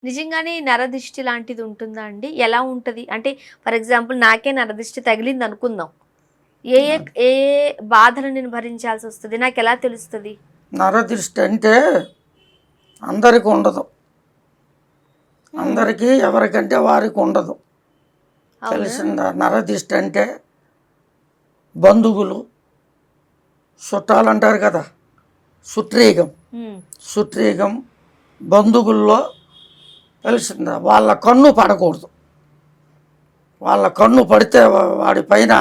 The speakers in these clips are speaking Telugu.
నిజంగానే నరదిష్టి లాంటిది ఉంటుందా అండి? ఎలా ఉంటది? అంటే ఫర్ ఎగ్జాంపుల్ నాకే నరదిష్టి తగిలిందనుకుందాం. ఏ ఏ అది. ఏ ఏ బాధలు నేను భరించాల్సొస్తది? నాకెలా తెలుస్తది? నరదృష్టి అంటే అందరికి ఉండదు. హ్మ్. అందరికీ ఎవరికంటే వారికి ఉండదు. అవునా? తెలిసిందా? నరదిష్టి అంటే బంధువులు, చుట్టాలంటారు కదా! సుట్రీగం. హ్మ్. సుట్రీగం బంధువుల్లో తెలిసిందా? వాళ్ళ కన్ను పడకూడదు. వాళ్ళ కన్ను పడితే వాడి పైన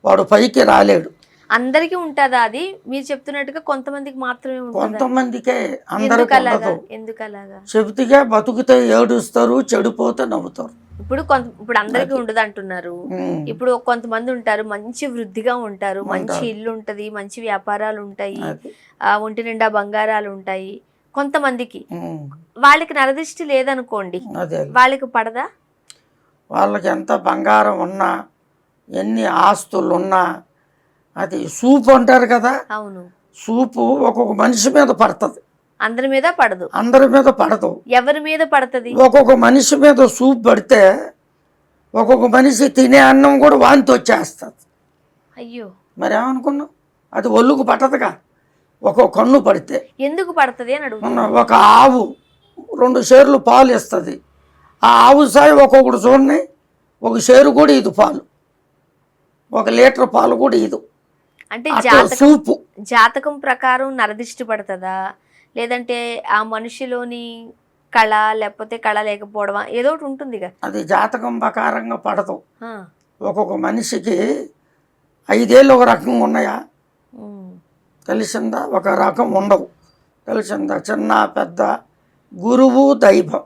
వాడు పైకి రాలేడు. అందరికి ఉంటదా అది? మీరు చెప్తున్నట్టుగా కొంతమందికి మాత్రమే ఉంటదా? కొంతమందికే, అందరికి ఎందుకలాగా? ఉండదు. ఎందుకలాగా? చెబితిగా బతుకుతే ఏడుస్తారు, చెడిపోతే నవ్వుతారు. ఇప్పుడు అందరికీ అది. ఉండదంటున్నారు. ఉమ్, ఇప్పుడు కొంతమంది ఉంటారు మంచి వృద్ధిగా ఉంటారు. మంచి ఉంటారు. ఇల్లు ఉంటది. మంచి వ్యాపారాలుంటాయి. అది. ఒంటి నిండా బంగారాలుంటాయి. కొంతమందికి. ఉమ్, వాళ్ళకి నరదిష్టి లేదనుకోండి. అదే. వాళ్ళకి పడదా? వాళ్ళకి ఎంత బంగారం ఉన్నా, ఎన్ని ఆస్తులున్నా, అది సూపు అంటారు కదా, అవును. సూపు ఒక్కొక్క మనిషి మీద పడుతుంది. అందరి మీద పడదు. అందరి మీద పడదు. ఎవరి మీద పడతది? ఒక్కొక్క మనిషి మీద సూప్ పడితే ఒక్కొక్క మనిషి తినే అన్నం కూడా వాంతి వచ్చేస్తుంది. అయ్యో! మరి ఏమనుకున్నావు? అది ఒళ్ళుకు పట్టదుగా. ఒక్కొక్క కన్ను పడితే ఎందుకు పడతది అని అడుగుతున్నా. ఒక ఆవు 2 షేర్లు పాలు ఇస్తుంది. ఆ ఆవు సాయి ఒక్కొక్కడు చూడండి, ఒక షేరు కూడా ఇది పాలు, 1 లీటర్ పాలు కూడా ఇది. అంటే అట్లా సూపు. జాతకం ప్రకారం నరదిష్టి పడతదా? లేదంటే ఆ మనిషిలోని కళ లేకపోతే కళ లేకపోవడమా? ఏదో ఒకటి ఉంటుందిగా. అది జాతకం ప్రకారంగా పడదు. ఆ! ఒక్కొక్క మనిషికి 5 ఏళ్ళు ఒక రకంగా ఉన్నాయా? హ్మ్. తెలిసిందా? ఒక రకం ఉండవు. తెలిసిందా? చిన్న పెద్ద గురువు దైవం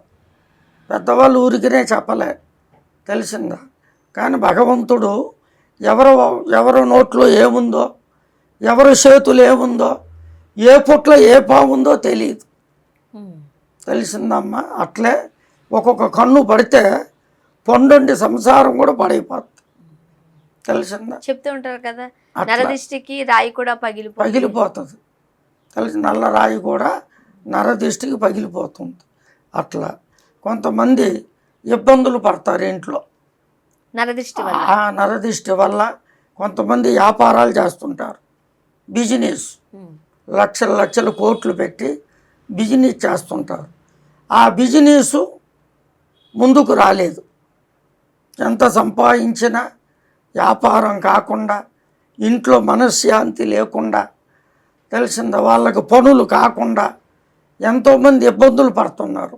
పెద్దవాళ్ళు ఊరికినే చెప్పలే. తెలిసిందా? కానీ భగవంతుడు ఎవరు ఎవరి నోట్లో ఏముందో, ఎవరి చేతులు ఏముందో, ఏ పుట్లో ఏ పాముందో తెలియదు. హ్మ్. తెలిసిందమ్మా? అట్లే ఒక్కొక్క కన్ను పడితే పండుండి సంసారం కూడా పడైపోతుంది. తెలిసిందా? చెప్తూ ఉంటారు కదా! అట్లా నరదిష్టికి రాయి కూడా పగిలిపోతుంది. పగిలిపోతుంది. తెలిసి నల్ల రాయి కూడా నరదిష్టికి పగిలిపోతుంది. అట్లా కొంతమంది ఇబ్బందులు పడతారు ఇంట్లో. నరదిష్టి వల్ల. ఆ నరదిష్టి వల్ల కొంతమంది వ్యాపారాలు చేస్తుంటారు, బిజినెస్, హ్మ్. లక్షల లక్షల కోట్లు పెట్టి బిజినెస్ చేస్తుంటారు. ఆ బిజినెస్ ముందుకు రాలేదు. ఎంత సంపాదించినా వ్యాపారం కాకుండా, ఇంట్లో మనశ్శాంతి లేకుండా, తెలిసిందా? వాళ్ళకు పనులు కాకుండా ఎంతోమంది ఇబ్బందులు పడుతున్నారు.